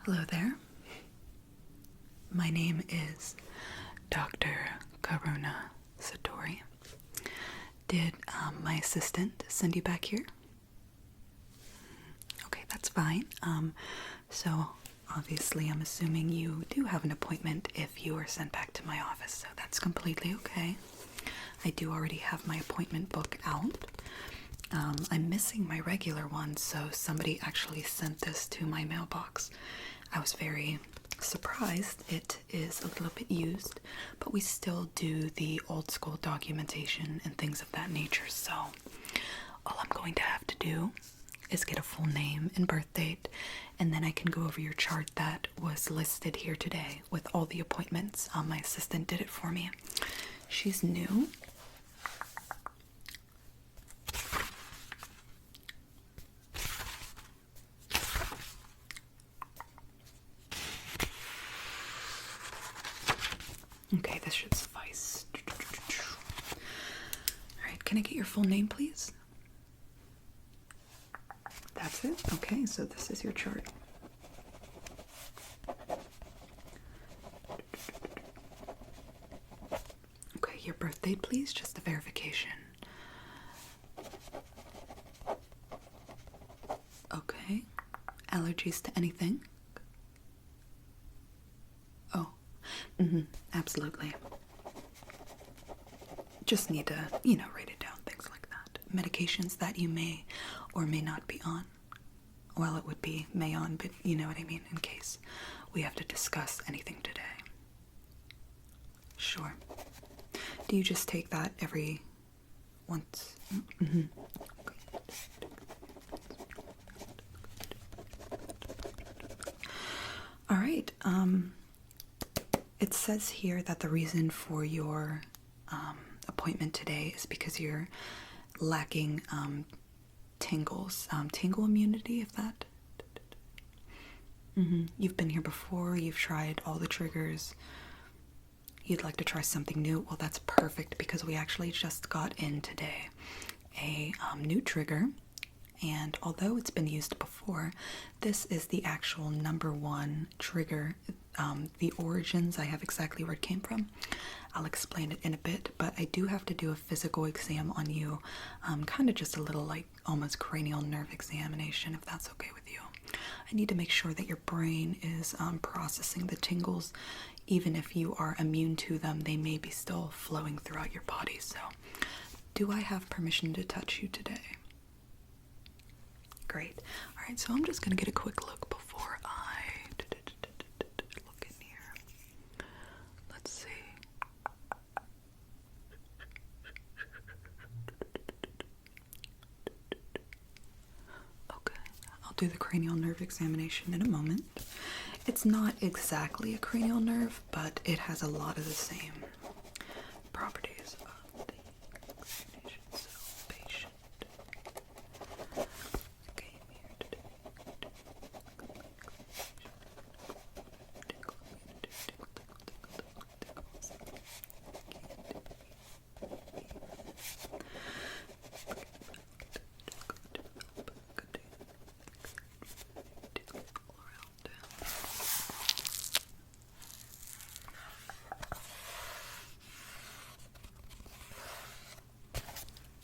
Hello there. My name is Dr. Karuna Satori. Did my assistant send you back here? Okay, that's fine. So obviously I'm assuming you do have an appointment if you are sent back to my office, so that's completely okay. I do already have my appointment book out. I'm missing my regular one, so somebody actually sent this to my mailbox. I was very surprised. It is a little bit used, but we still do the old school documentation and things of that nature, so all I'm going to have to do is get a full name and birth date, and then I can go over your chart that was listed here today with all the appointments. My assistant did it for me. She's new. Okay, this should suffice. Alright, can I get your full name, please? That's it? Okay, so this is your chart. Okay, your birth date, please, just a verification. Okay, allergies to anything? Oh, absolutely. Just need to, write it down, things like that. Medications that you may or may not be on. Well, it would be may on, but you know what I mean, in case we have to discuss anything today. Sure. Do you just take that every once? Okay. All right. It says here that the reason for your appointment today is because you're lacking tingles, tingle immunity, if that. You've been here before, you've tried all the triggers. You'd like to try something new? Well, that's perfect because we actually just got in today a new trigger, and although it's been used before, this is the actual #1 trigger. The origins, I have exactly where it came from. I'll explain it in a bit, but I do have to do a physical exam on you, kind of just a little like almost cranial nerve examination, if that's okay with you. I need to make sure that your brain is processing the tingles. Even if you are immune to them, they may be still flowing throughout your body. So, do I have permission to touch you today? Great. All right, so I'm just going to get a quick look before I look in here. Let's see. Okay, I'll do the cranial nerve examination in a moment. It's not exactly a cranial nerve, but it has a lot of the same properties of the examination. So, patient came here today.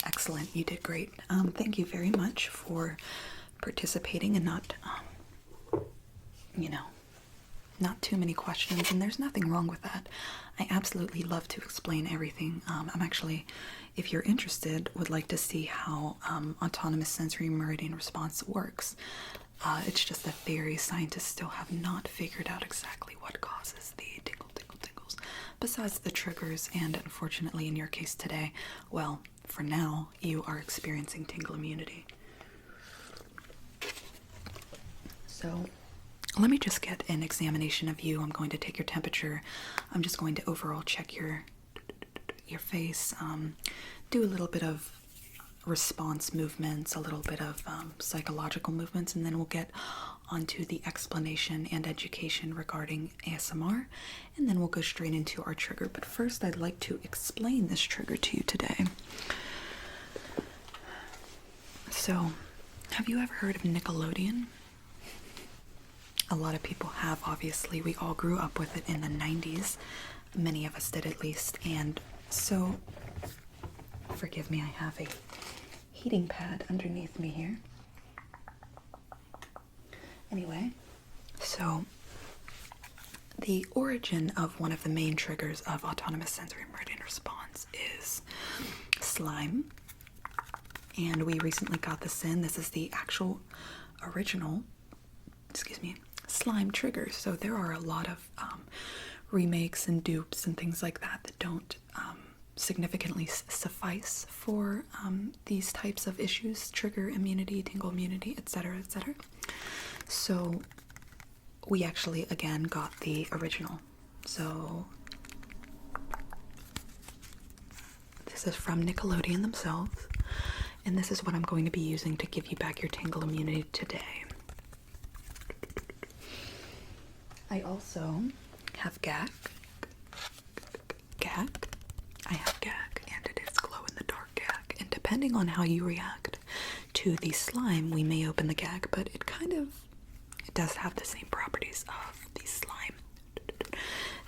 Excellent, you did great. Thank you very much for participating and not, not too many questions, and there's nothing wrong with that. I absolutely love to explain everything. I'm actually, if you're interested, would like to see how Autonomous Sensory Meridian Response works. It's just that scientists still have not figured out exactly what causes the tingles, besides the triggers, and unfortunately in your case today, well, for now, you are experiencing tingle immunity. So, let me just get an examination of you. I'm going to take your temperature. I'm just going to overall check your face, do a little bit of response movements, a little bit of psychological movements, and then we'll get onto the explanation and education regarding ASMR, and then we'll go straight into our trigger. But first, I'd like to explain this trigger to you today. So, have you ever heard of Nickelodeon? a lot of people have, obviously. We all grew up with it in the 90s. Many of us did, at least. And so, forgive me, I have a heating pad underneath me here. Anyway, so the origin of one of the main triggers of Autonomous Sensory Meridian Response is slime. And we recently got this in. This is the actual original, slime triggers. So there are a lot of remakes and dupes and things like that that don't significantly suffice for these types of issues, trigger immunity, tingle immunity, etc., etc. So we actually, again, got the original. So this is from Nickelodeon themselves, and this is what I'm going to be using to give you back your tingle immunity today. I also have GAC. I have GAC, and it is glow-in-the-dark GAC. And depending on how you react to the slime, we may open the GAC, but it does have the same properties of the slime.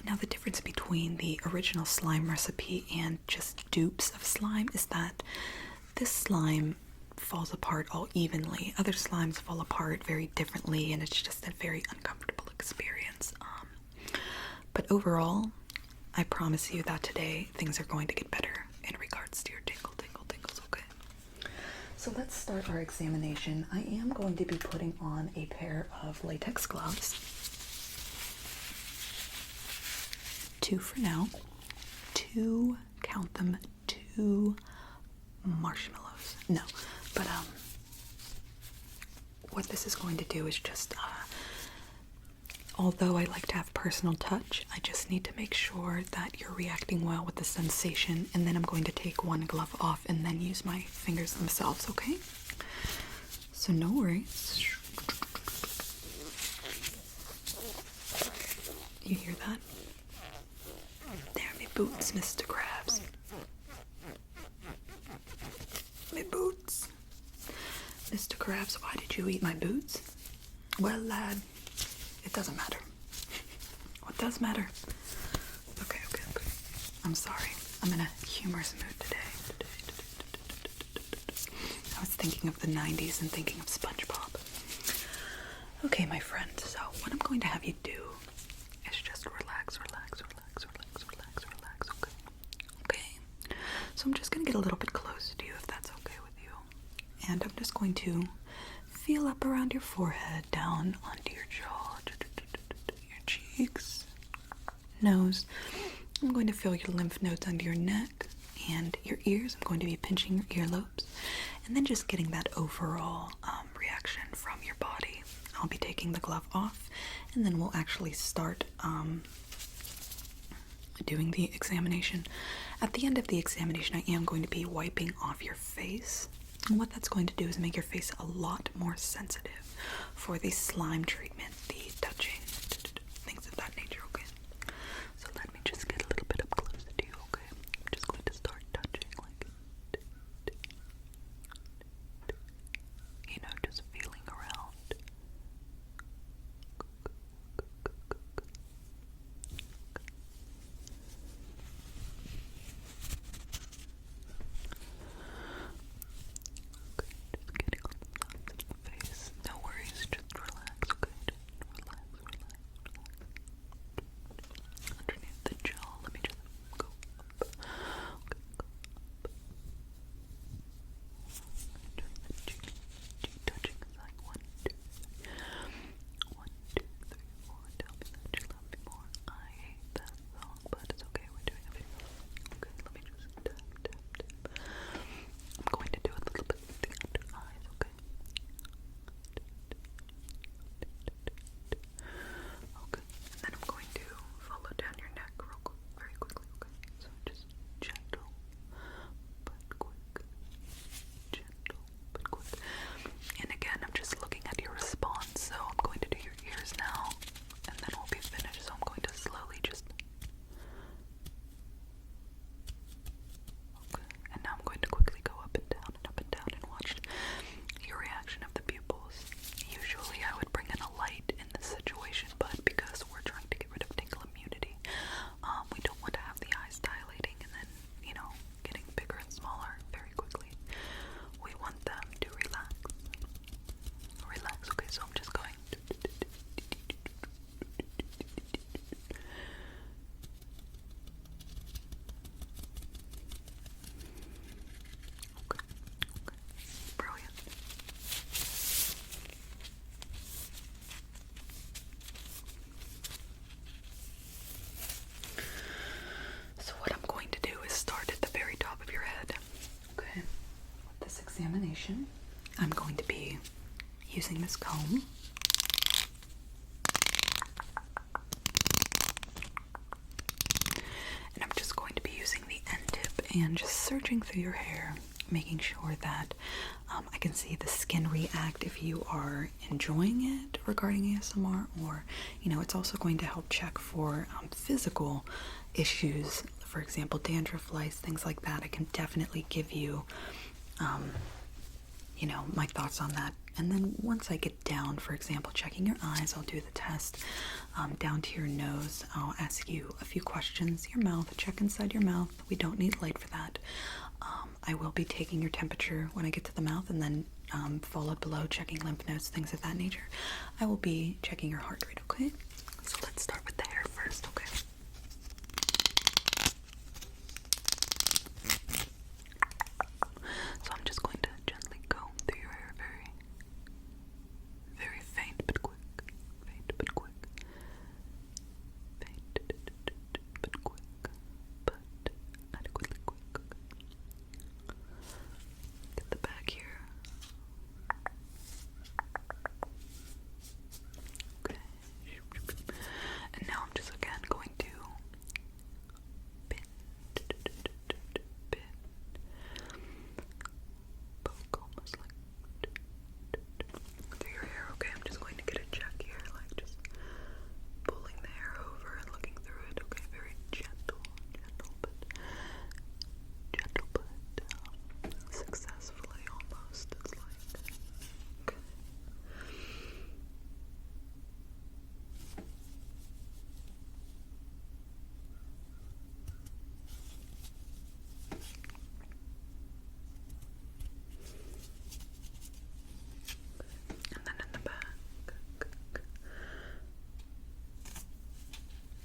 Now, the difference between the original slime recipe and just dupes of slime is that this slime falls apart all evenly. Other slimes fall apart very differently, and it's just a very uncomfortable experience. But overall, I promise you that today things are going to get better in regards to your tingles, okay? So let's start our examination. I am going to be putting on a pair of latex gloves. 2 for now. 2, count them, 2 marshmallows. No, but what this is going to do is just although I like to have personal touch, I just need to make sure that you're reacting well with the sensation, and then I'm going to take one glove off and then use my fingers themselves, okay? So no worries. You hear that? There, me boots, Mr. Krabs. Me boots. Mr. Krabs, why did you eat my boots? Well, lad, it doesn't matter. What does matter? Okay. I'm sorry. I'm in a humorous mood today. I was thinking of the 90s and thinking of SpongeBob. Okay, my friend, so what I'm going to have you do is just relax, okay? Okay? So I'm just going to get a little bit closer to you, if that's okay with you. And I'm just going to feel up around your forehead, down onto your jaw, your cheeks, nose. I'm going to feel your lymph nodes under your neck and your ears. I'm going to be pinching your earlobes and then just getting that overall reaction from your body. I'll be taking the glove off, and then we'll actually start doing the examination. At the end of the examination, I am going to be wiping off your face. And what that's going to do is make your face a lot more sensitive for the slime treatment, the touching, things of that nature, okay? So let me just get a little bit up close to you, okay? I'm just going to start touching, like, just feeling around. Just getting on the sides of the face. No worries, just relax, okay? Just relax. examination, I'm going to be using this comb. And I'm just going to be using the end tip and just searching through your hair, making sure that I can see the skin react if you are enjoying it regarding ASMR, or, you know, it's also going to help check for physical issues, for example, dandruff, lice, things like that. I can definitely give you, you know, my thoughts on that. And then once I get down, for example, checking your eyes, I'll do the test down to your nose. I'll ask you a few questions. Your mouth, check inside your mouth. We don't need light for that. I will be taking your temperature when I get to the mouth, and then followed below, checking lymph nodes, things of that nature. I will be checking your heart rate, okay? So let's start with the hair first, okay? So I'm just going to gently comb through your hair, very faint but quick, faint but quick, faint but quick, but adequately quick. Get the back here. Okay. And now I'm just again going to pin, poke almost like through your hair. Okay, I'm just going to get a check here, like just pulling the hair over and looking through it. Okay, very gentle but successfully almost. It's like, okay. And then in the back.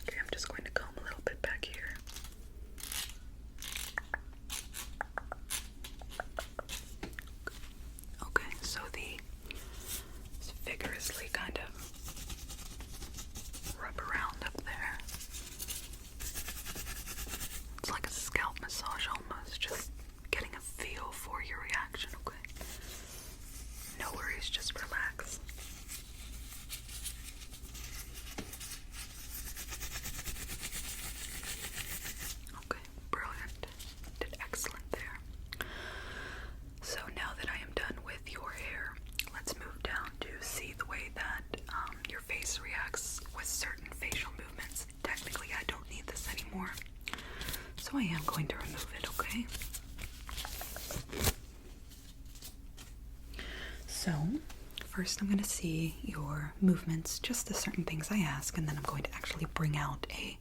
Okay, I'm just going to comb a little bit back here. Okay, so just vigorously kind of rub around up there. It's like a scalp massage almost, just getting a feel for your reaction, okay? No worries, just relax. Okay, brilliant. Did excellent there. So now that I am done with your hair, let's move down to see the way that your face reacts with certain facial movements. Technically, I don't need this anymore, so I am going to remove it, okay? So, first I'm going to see your movements, just the certain things I ask, and then I'm going to actually bring out a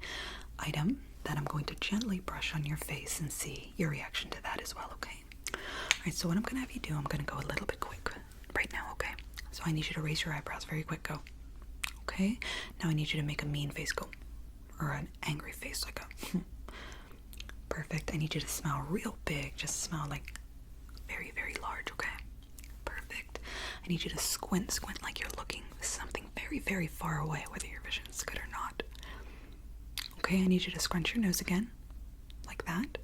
item that I'm going to gently brush on your face and see your reaction to that as well, okay? Alright, so what I'm going to have you do, I'm going to go a little bit quick right now, okay? So I need you to raise your eyebrows very quick, go. Okay? Now I need you to make a mean face, go. Or an angry face, like a... Perfect. I need you to smile real big, just smile like very, very large, okay? Perfect. I need you to squint like you're looking something very, very far away, whether your vision's good or not. Okay, I need you to scrunch your nose again, like that.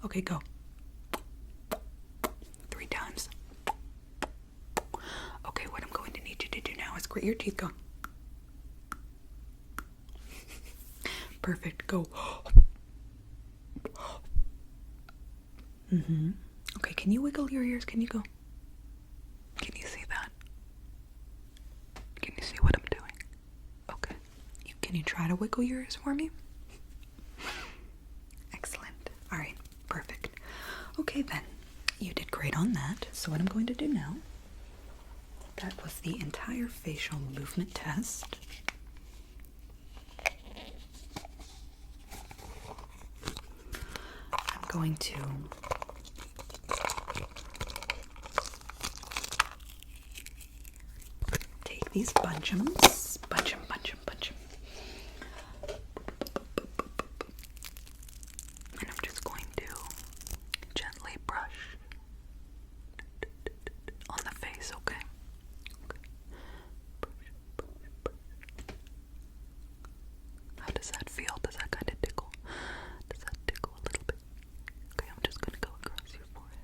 Okay, go. 3 times. Okay, what I'm going to need you to do now is grit your teeth, go. Perfect, go. Okay, can you wiggle your ears? Can you go? Can you see that? Can you see what I'm doing? Okay. Can you try to wiggle your ears for me? Excellent. Alright, perfect. Okay then, you did great on that. So what I'm going to do now, that was the entire facial movement test. I'm going to take these bunchums, bunch 'em. And I'm just going to gently brush on the face, okay? How does that feel? Does that kind of tickle? Does that tickle a little bit? Okay, I'm just going to go across your forehead.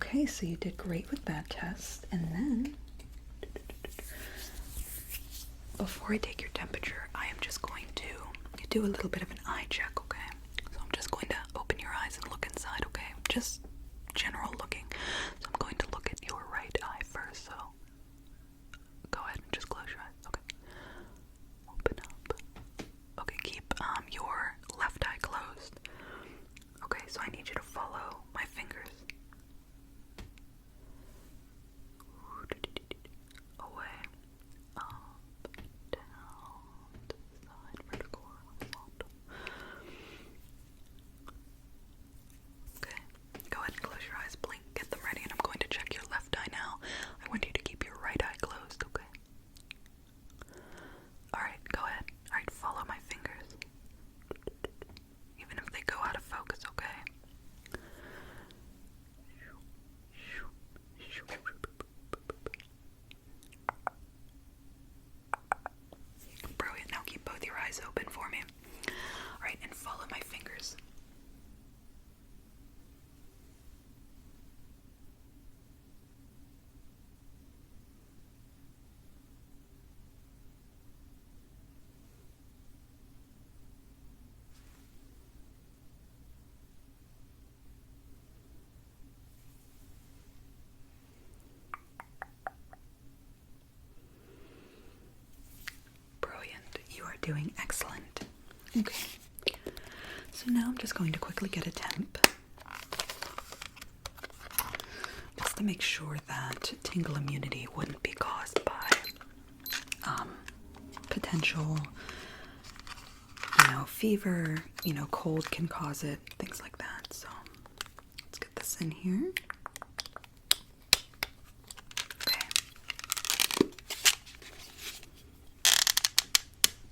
Okay, so you did great with that test. And then, before I take your temperature, I am just going to do a little bit of an eye check, okay? So I'm just going to open your eyes and look inside, okay? Just general looking. So I'm going to look at your right eye first, so go ahead and just close your eyes, okay? Open up. Okay, keep your left eye closed. Okay, so I need you to follow my fingers. Away, up, down, to the side, vertical, horizontal. Okay, go ahead and close your eyes, blink, get them ready, and I'm going to check your left eye now. I want you to keep your right eye closed, okay? Alright, go ahead. Alright, follow my fingers. Even if they go out of focus, okay? Brilliant. Now keep both your eyes open for me. Alright, and follow my fingers. Brilliant. You are doing excellent. Okay. So now I'm just going to quickly get a temp. Just to make sure that tingle immunity wouldn't be caused by potential, fever, cold can cause it, things like that. So let's get this in here. Okay.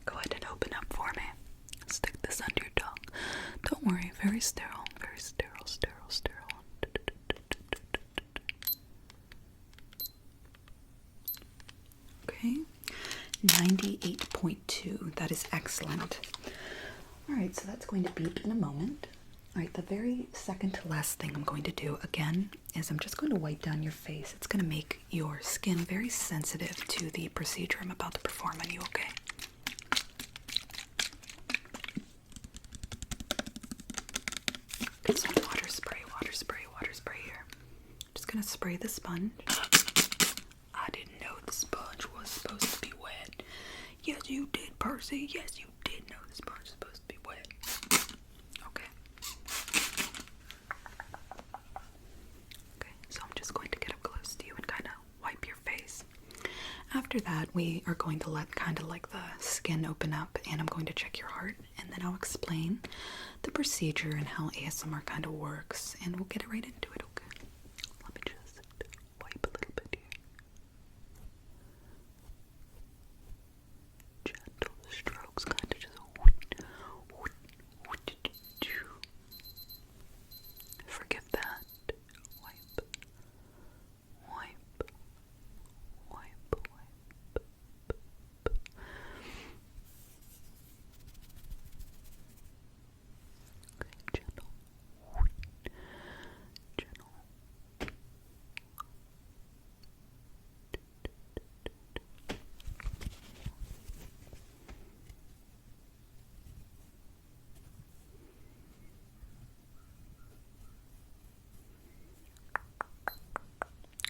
Go ahead and open up for me. Stick this under your tongue. Don't worry, very sterile, sterile. Okay, 98.2. That is excellent. Alright, so that's going to beep in a moment. Alright, the very second to last thing I'm going to do again is I'm just going to wipe down your face. It's going to make your skin very sensitive to the procedure I'm about to perform on you, okay? Get some water spray here. Just going to spray the sponge. I didn't know the sponge was supposed to be wet. Yes, you did, Percy. Yes, you did know the sponge was supposed to be wet. Okay. Okay, so I'm just going to get up close to you and kind of wipe your face. After that, we are going to let kind of like the skin open up, and I'm going to check your heart, and then I'll explain the procedure and how ASMR kind of works, and we'll get right into it, okay? Let me just wipe a little bit here. Gentle strokes, kind of just forgive that. Wipe. Okay, gentle.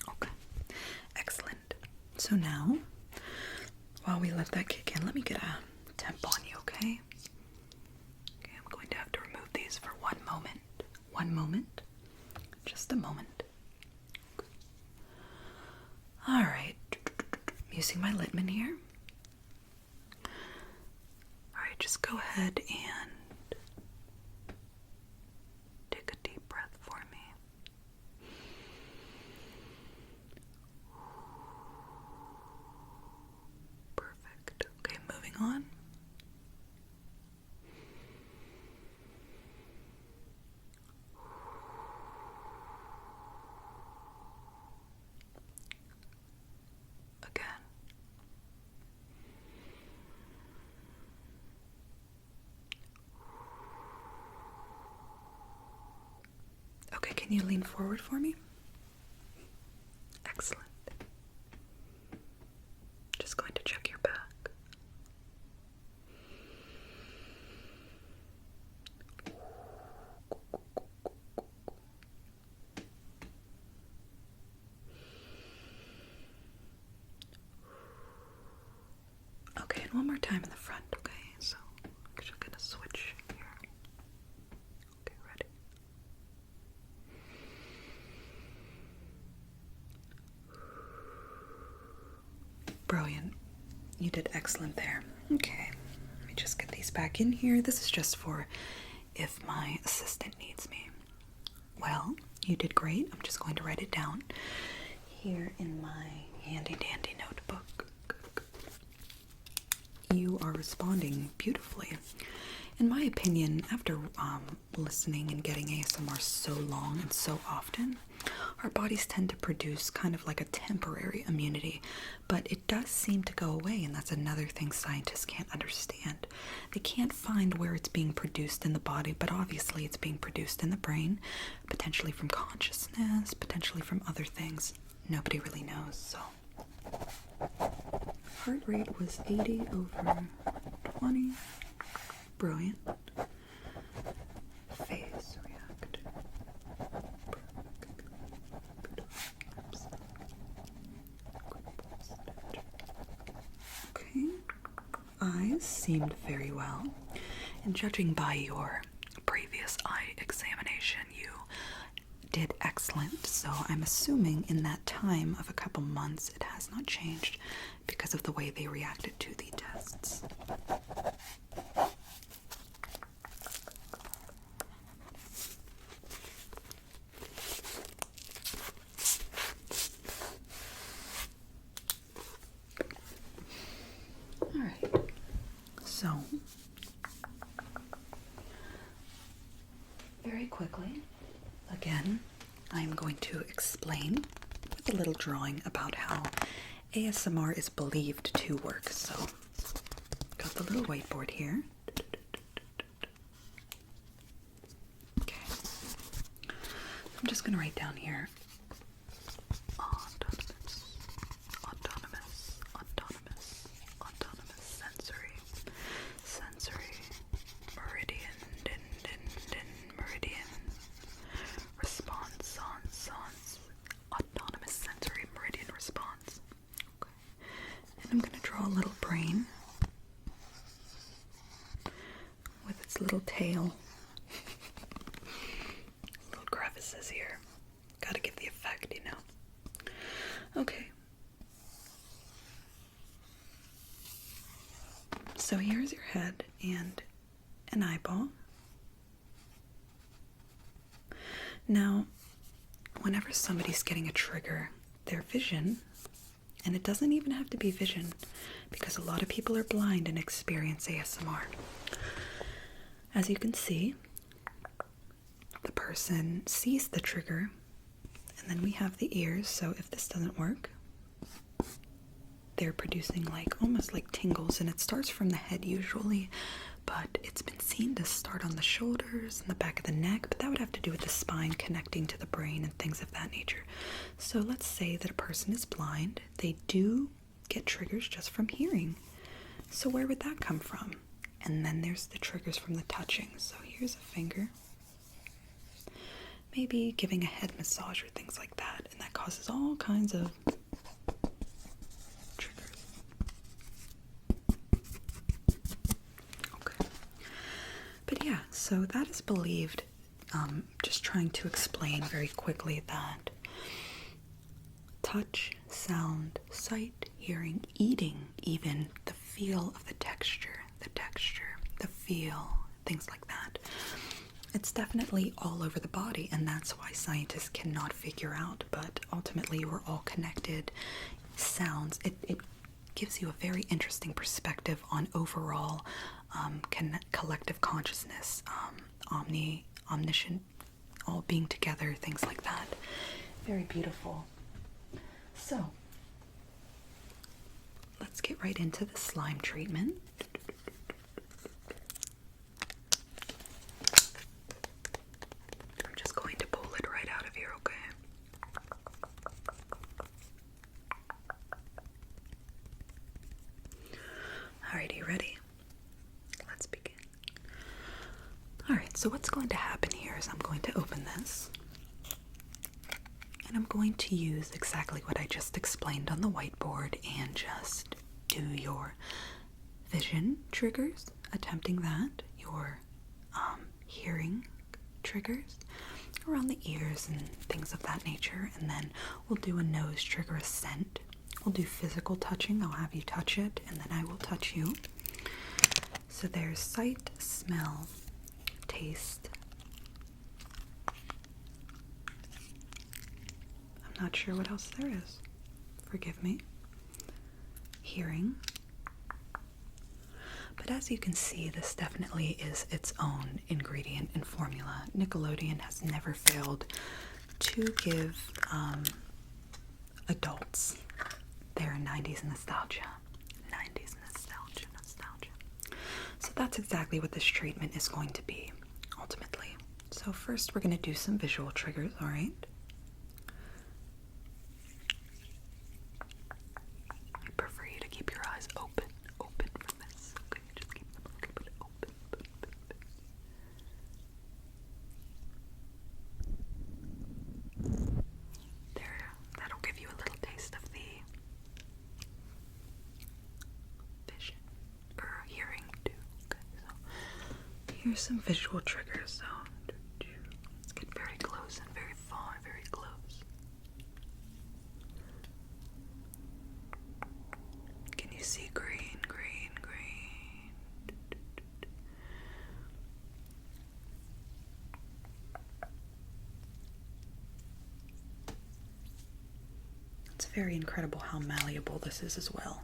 Okay, excellent. So now, while we let that kick in, let me get a temp on you, okay? Okay, I'm going to have to remove these for one moment. One moment. Just a moment. Okay. Alright. I'm using my Littman here. Alright, just go ahead and take a deep breath for me. Perfect. Okay, moving on. Again. Okay, can you lean forward for me? Excellent. Just going to check your back. Okay, and one more time in the front, okay? So I'm just gonna switch here. Okay, ready? Brilliant. You did excellent there. Okay, let me just get these back in here. This is just for if my assistant needs me. Well, you did great. I'm just going to write it down here in my handy dandy notebook. You are responding beautifully. In my opinion, after listening and getting ASMR so long and so often, our bodies tend to produce kind of like a temporary immunity, but it does seem to go away, and that's another thing scientists can't understand. They can't find where it's being produced in the body, but obviously it's being produced in the brain, potentially from consciousness, potentially from other things. Nobody really knows, so. Heart rate was 80 over 20. Brilliant. Phase react. Okay. Eyes seemed very well. And judging by your previous eye examination, you did excellent. So I'm assuming in that time of a couple months it has not changed because of the way they reacted to the tests. Alright, so very quickly, again, I'm going to explain with a little drawing about how ASMR is believed to work. So, got the little whiteboard here. Okay, I'm just going to write down here autonomous sensory meridian response, autonomous sensory meridian response. Okay, and I'm going to draw a little brain with its little tail, little crevices here. Gotta give the effect, you know. Okay. So here's your head and an eyeball. Now, whenever somebody's getting a trigger, their vision, and it doesn't even have to be vision, because a lot of people are blind and experience ASMR. As you can see, the person sees the trigger, and then we have the ears, so if this doesn't work, they're producing like almost like tingles, and it starts from the head usually, but it's been seen to start on the shoulders and the back of the neck, but that would have to do with the spine connecting to the brain and things of that nature. So let's say that a person is blind. They do get triggers just from hearing. So where would that come from? And then there's the triggers from the touching. So here's a finger. Maybe giving a head massage or things like that, and that causes all kinds of triggers. Okay. But yeah, so that is believed. Just trying to explain very quickly that touch, sound, sight, hearing, eating, even the feel of the texture, the feel, things like that. It's definitely all over the body, and that's why scientists cannot figure out, but ultimately we're all connected. Sounds, it gives you a very interesting perspective on overall collective consciousness, omniscient, all being together, things like that. Very beautiful. So, let's get right into the slime treatment. I'm just going to pull it right out of here, okay? ready, let's begin. Alright, so what's going to happen here is I'm going to open this, and I'm going to use exactly what I just explained on the whiteboard and just do your vision triggers, attempting that, your hearing triggers around the ears and things of that nature, and then we'll do a nose trigger, a scent. We'll do physical touching. I'll have you touch it, and then I will touch you. So there's sight, smell, taste. I'm not sure what else there is. Forgive me. Hearing. But as you can see, this definitely is its own ingredient and formula. Nickelodeon has never failed to give adults their 90s nostalgia. 90s nostalgia. So that's exactly what this treatment is going to be, ultimately. So first we're going to do some visual triggers, alright? I prefer you to keep your eyes open for this. Okay, just keep them open. There, that'll give you a little taste of the vision, or hearing too. Okay, so here's some visual triggers. So let's get very close and very far, very close. Can you see green? It's very incredible how malleable this is as well.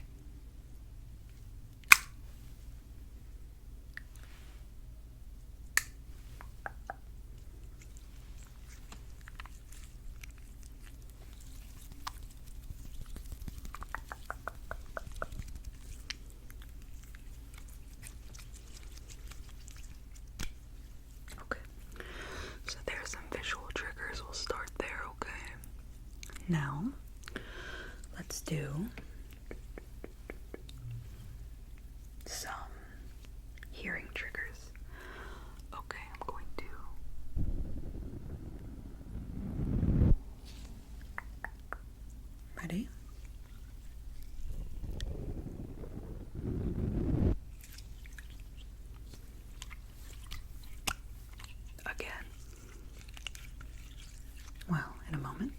Okay, so there's some visual triggers. We'll start there, okay? Now, let's do some hearing triggers. Okay, I'm going to ready? Again. Well, in a moment.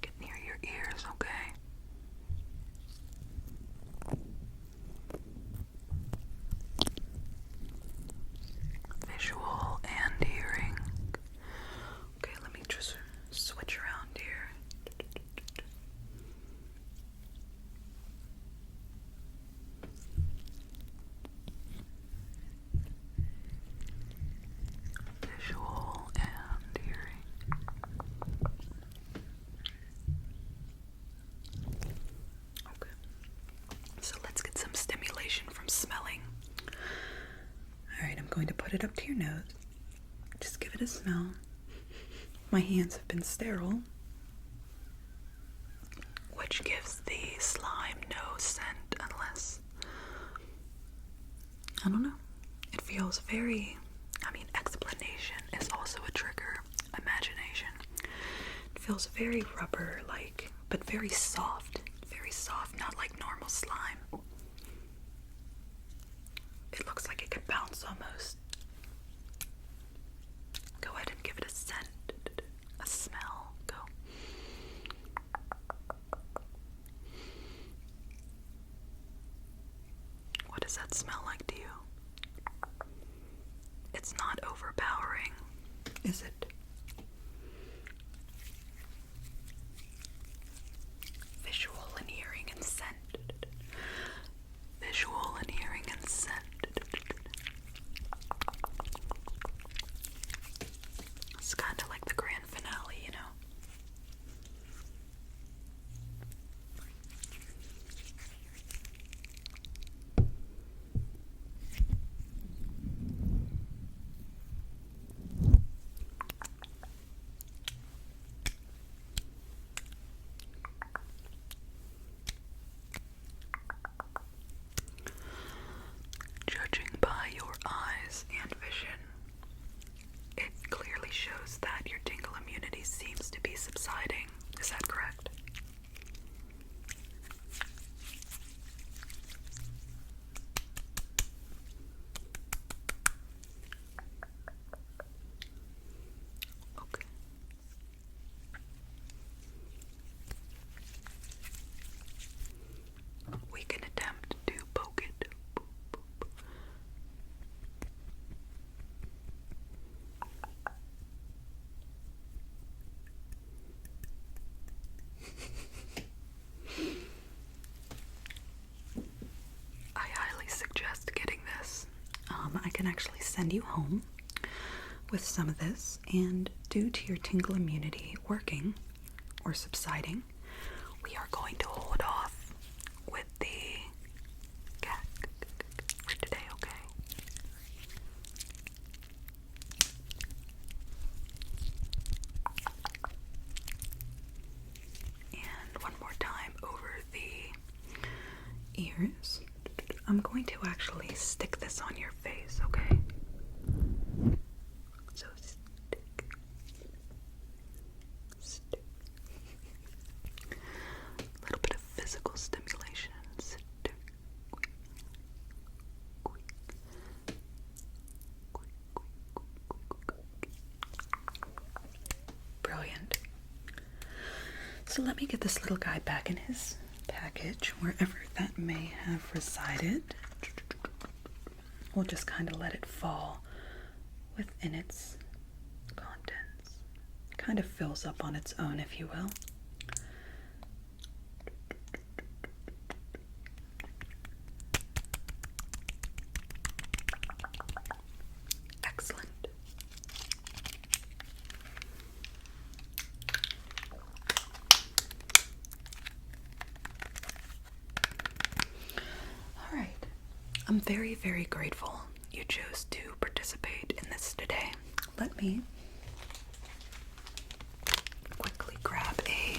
Get near your ears, okay? Visual and hearing. Okay, let me just switch around here. Visual and hearing. Okay. So let's get some stimulation from smelling. Alright, I'm going to put it up to your nose. Just give it a smell. My hands have been sterile, which gives the slime no scent unless, I don't know. It feels very, explanation is also a trigger. Imagination. It feels very rubber-like, but very soft. Very soft, not like normal slime. It looks like it could bounce almost. Go ahead and give it a scent, a smell. Go. What does that smell like to you? It's not overpowering, is it? Visual and hearing and scent. Visual and hearing and scent. It's kind of like the grand finale, you know? can actually send you home with some of this, and due to your tingle immunity working or subsiding, we are going to hold off with the gag for today, okay? And one more time over the ears. I'm going to actually stick this on your face, okay? So stick. A little bit of physical stimulation. Stick. Brilliant. So let me get this little guy back in his package, wherever that may have resided. We'll just kind of let it fall within its contents. Kind of fills up on its own, if you will. Excellent. All right. I'm very, very grateful you chose to participate in this today. Let me quickly grab a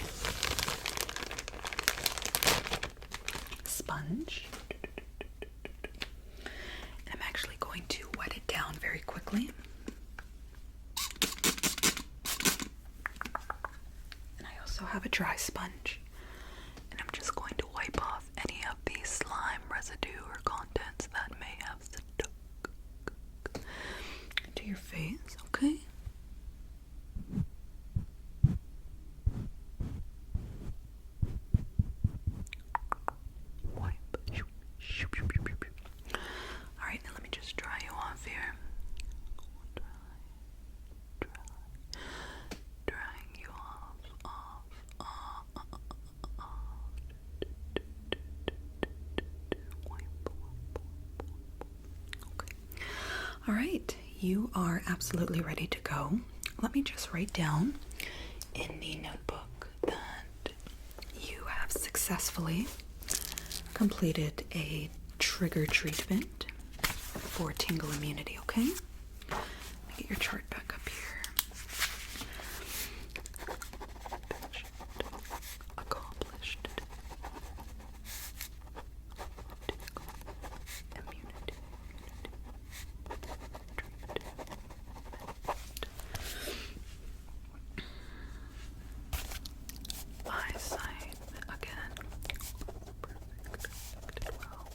sponge. And I'm actually going to wet it down very quickly. And I also have a dry sponge. And I'm just going to wipe off any of the slime residue or contents that may have stuck to your face, okay? Wipe. Alright, now let me just dry you off here. Drying you off. Okay. All right, you are absolutely ready to go. Let me just write down in the notebook that you have successfully completed a trigger treatment for tingle immunity, okay? Let me get your chart back up here. Accomplished. Tingle immunity. Eyesight again. Perfect. Did well.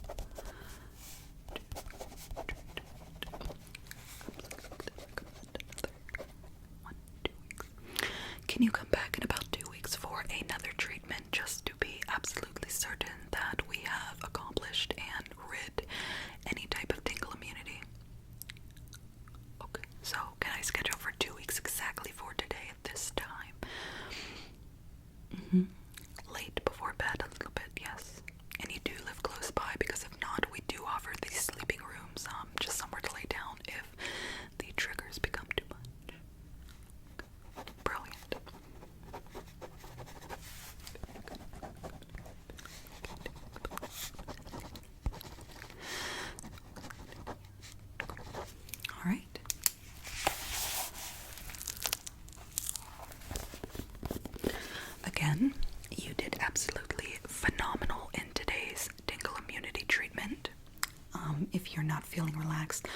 2 weeks. Can you come back in about 2 weeks for another treatment, just to be absolutely certain that we have accomplished and rid any type of tingle immunity? Okay, so can I schedule for 2 weeks exactly for today at this time? Late before bed a little bit, yes. And you do live close by, because if not, we do offer these sleeping rooms, just somewhere to lay down if the triggers become too much. Brilliant. All right. Again, you did absolutely phenomenal in today's tingle immunity treatment. If you're not feeling relaxed,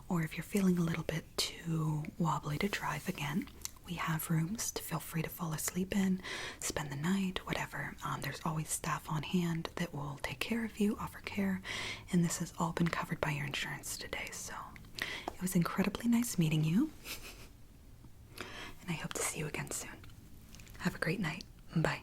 or if you're feeling a little bit too wobbly to drive again, we have rooms to feel free to fall asleep in, spend the night, whatever. There's always staff on hand that will take care of you, offer care, and this has all been covered by your insurance today. So it was incredibly nice meeting you, and I hope to see you again soon. Have a great night. Bye.